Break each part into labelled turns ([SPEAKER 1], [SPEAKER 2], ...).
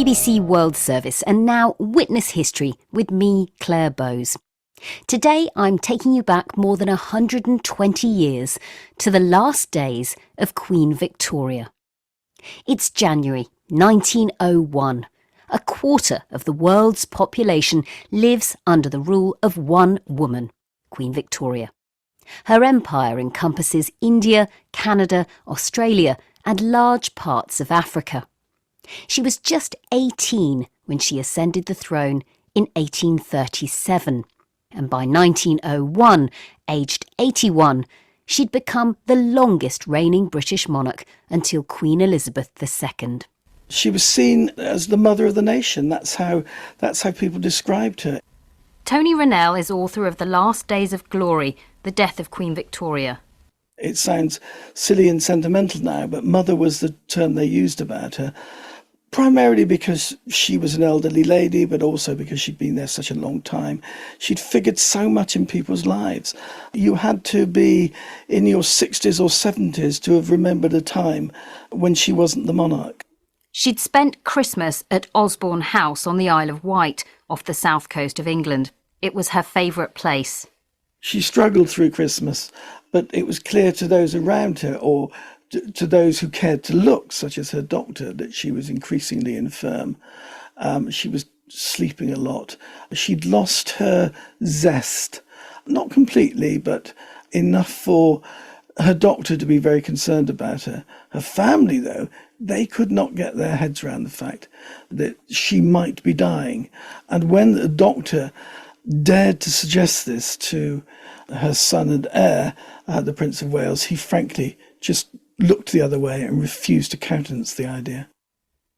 [SPEAKER 1] BBC World Service and now Witness History with me, Claire Bowes. Today I'm taking you back more than 120 years to the last days of Queen Victoria. It's January 1901. A quarter of the world's population lives under the rule of one woman, Queen Victoria. Her empire encompasses India, Canada, Australia and large parts of Africa. She was just 18 when she ascended the throne in 1837, and by 1901, aged 81, she'd become the longest reigning British monarch until Queen Elizabeth II.
[SPEAKER 2] She was seen as the mother of the nation. That's how people described her.
[SPEAKER 1] Tony Rennell is author of The Last Days of Glory, The Death of Queen Victoria.
[SPEAKER 2] It sounds silly and sentimental now, but mother was the term they used about her, primarily because she was an elderly lady, but also because she'd been there such a long time. She'd figured so much in people's lives. You had to be in your 60s or 70s to have remembered a time when she wasn't the monarch.
[SPEAKER 1] She'd spent Christmas at Osborne House on the Isle of Wight, off the south coast of England. It was her favourite place.
[SPEAKER 2] She struggled through Christmas, but it was clear to those around her, or to those who cared to look, such as her doctor, that she was increasingly infirm. She was sleeping a lot. She'd lost her zest, not completely, but enough for her doctor to be very concerned about her. Her family, though, they could not get their heads around the fact that she might be dying. And when the doctor dared to suggest this to her son and heir, the Prince of Wales, he frankly just looked the other way and refused to countenance the idea.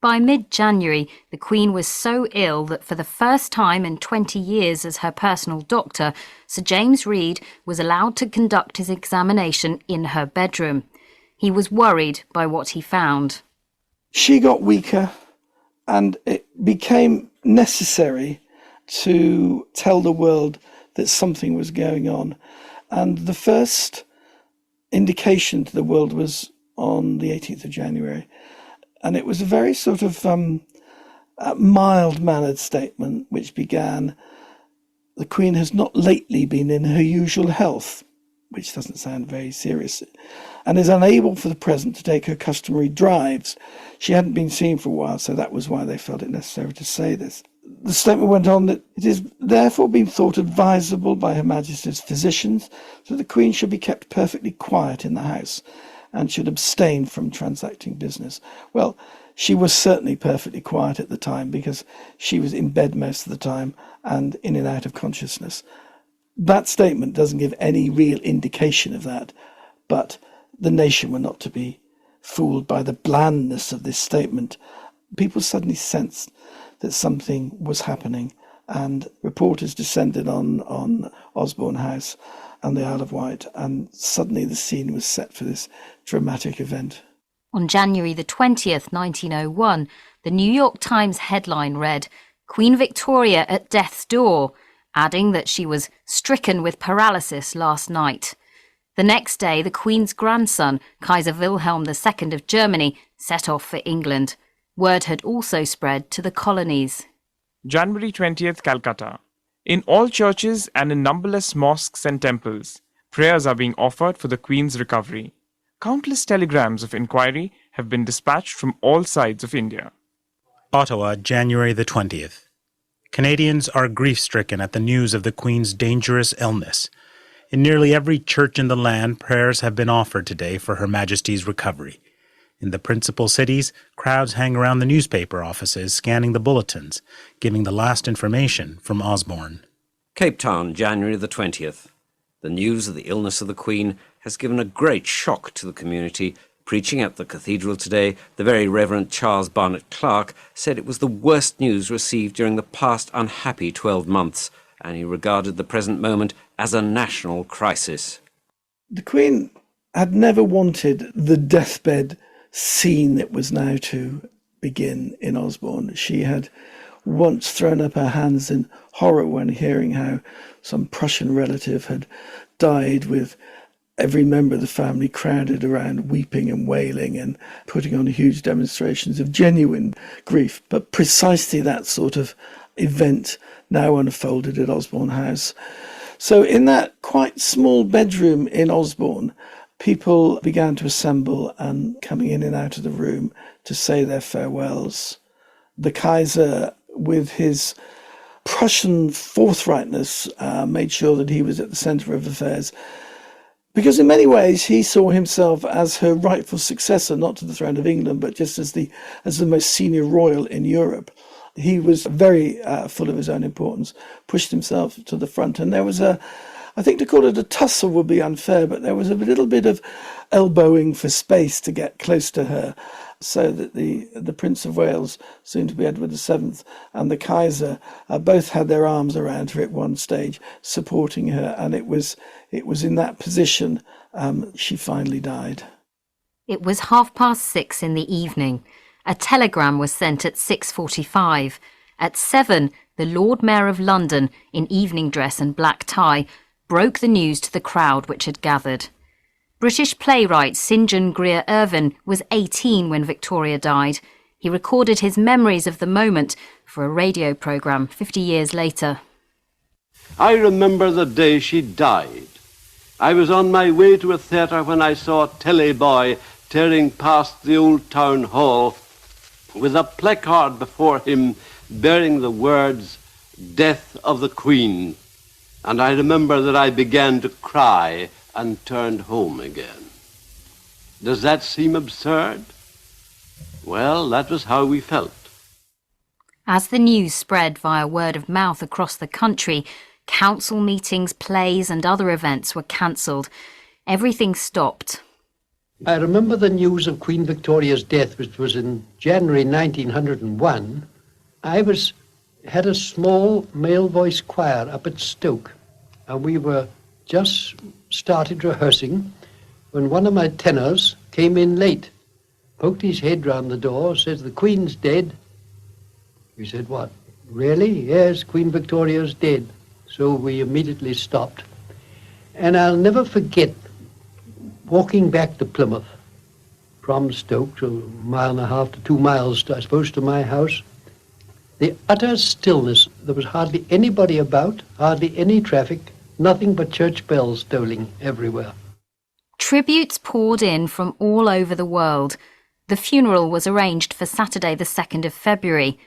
[SPEAKER 1] By mid-January, the Queen was so ill that for the first time in 20 years as her personal doctor, Sir James Reed was allowed to conduct his examination in her bedroom. He was worried by what he found.
[SPEAKER 2] She got weaker, and it became necessary to tell the world that something was going on. And the first indication to the world was on the 18th of January. And it was a very sort of mild-mannered statement which began, "The Queen has not lately been in her usual health," which doesn't sound very serious, and is unable for the present to take her customary drives. She hadn't been seen for a while, so that was why they felt it necessary to say this. The statement went on that it is therefore been thought advisable by Her Majesty's physicians that the Queen should be kept perfectly quiet in the house and should abstain from transacting business. Well, she was certainly perfectly quiet at the time because she was in bed most of the time and in and out of consciousness. That statement doesn't give any real indication of that, but the nation were not to be fooled by the blandness of this statement. People suddenly sensed that something was happening, and reporters descended on Osborne House and the Isle of Wight, and suddenly the scene was set for this dramatic event.
[SPEAKER 1] On January the 20th, 1901, the New York Times headline read, "Queen Victoria at death's door," adding that she was stricken with paralysis last night. The next day, the Queen's grandson, Kaiser Wilhelm II of Germany, set off for England. Word had also spread to the colonies.
[SPEAKER 3] January 20th, Calcutta. In all churches and in numberless mosques and temples, prayers are being offered for the Queen's recovery. Countless telegrams of inquiry have been dispatched from all sides of India.
[SPEAKER 4] Ottawa, January the 20th. Canadians are grief-stricken at the news of the Queen's dangerous illness. In nearly every church in the land, prayers have been offered today for Her Majesty's recovery. In the principal cities, crowds hang around the newspaper offices, scanning the bulletins, giving the last information from Osborne.
[SPEAKER 5] Cape Town, January the 20th. The news of the illness of the Queen has given a great shock to the community. Preaching at the cathedral today, the Very Reverend Charles Barnett Clark said it was the worst news received during the past unhappy 12 months, and he regarded the present moment as a national crisis.
[SPEAKER 2] The Queen had never wanted the deathbed scene that was now to begin in Osborne. She had once thrown up her hands in horror when hearing how some Prussian relative had died with every member of the family crowded around weeping and wailing and putting on huge demonstrations of genuine grief. But precisely that sort of event now unfolded at Osborne House. So in that quite small bedroom in Osborne, people began to assemble and coming in and out of the room to say their farewells. The Kaiser, with his Prussian forthrightness, made sure that he was at the centre of affairs, because in many ways he saw himself as her rightful successor, not to the throne of England, but just as the most senior royal in Europe. He was very full of his own importance, pushed himself to the front, and there was I think to call it a tussle would be unfair, but there was a little bit of elbowing for space to get close to her, so that the Prince of Wales, soon to be Edward VII, and the Kaiser both had their arms around her at one stage, supporting her, and it was in that position she finally died.
[SPEAKER 1] It was 6:30 in the evening. A telegram was sent at 6:45. At 7, the Lord Mayor of London, in evening dress and black tie, broke the news to the crowd which had gathered. British playwright St John Grier Irvine was 18 when Victoria died. He recorded his memories of the moment for a radio programme 50 years later.
[SPEAKER 6] I remember the day she died. I was on my way to a theatre when I saw a telly boy tearing past the old town hall with a placard before him bearing the words, "Death of the Queen." And I remember that I began to cry and turned home again. Does that seem absurd? Well, that was how we felt.
[SPEAKER 1] As the news spread via word of mouth across the country, council meetings, plays and other events were cancelled. Everything stopped.
[SPEAKER 7] I remember the news of Queen Victoria's death, which was in January 1901. I had a small male voice choir up at Stoke, and we were just started rehearsing when one of my tenors came in late, poked his head round the door, says, "The Queen's dead." We said, "What, really?" "Yes, Queen Victoria's dead." So we immediately stopped. And I'll never forget walking back to Plymouth from Stoke, to a mile and a half to 2 miles, I suppose, to my house. The utter stillness. There was hardly anybody about, hardly any traffic, nothing but church bells tolling everywhere.
[SPEAKER 1] Tributes poured in from all over the world. The funeral was arranged for Saturday the 2nd of February.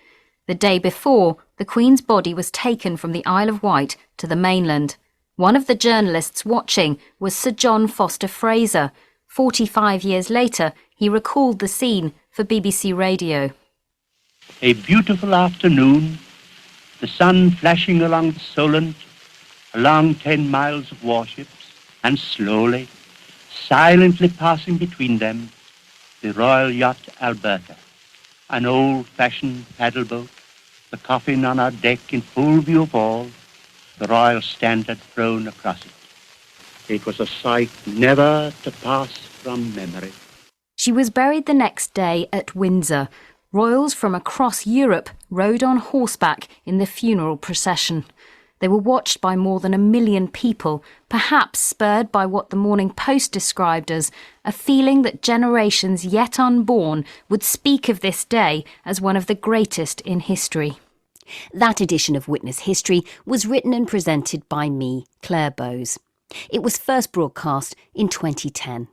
[SPEAKER 1] The day before, the Queen's body was taken from the Isle of Wight to the mainland. One of the journalists watching was Sir John Foster Fraser. 45 years later, he recalled the scene for BBC Radio.
[SPEAKER 8] A beautiful afternoon, the sun flashing along the Solent, along 10 miles of warships, and slowly, silently passing between them, the royal yacht Alberta, an old-fashioned paddle boat, the coffin on our deck in full view of all, the royal standard thrown across it. It was a sight never to pass from memory.
[SPEAKER 1] She was buried the next day at Windsor. Royals from across Europe rode on horseback in the funeral procession. They were watched by more than 1 million people, perhaps spurred by what the Morning Post described as a feeling that generations yet unborn would speak of this day as one of the greatest in history. That edition of Witness History was written and presented by me, Claire Bowes. It was first broadcast in 2010.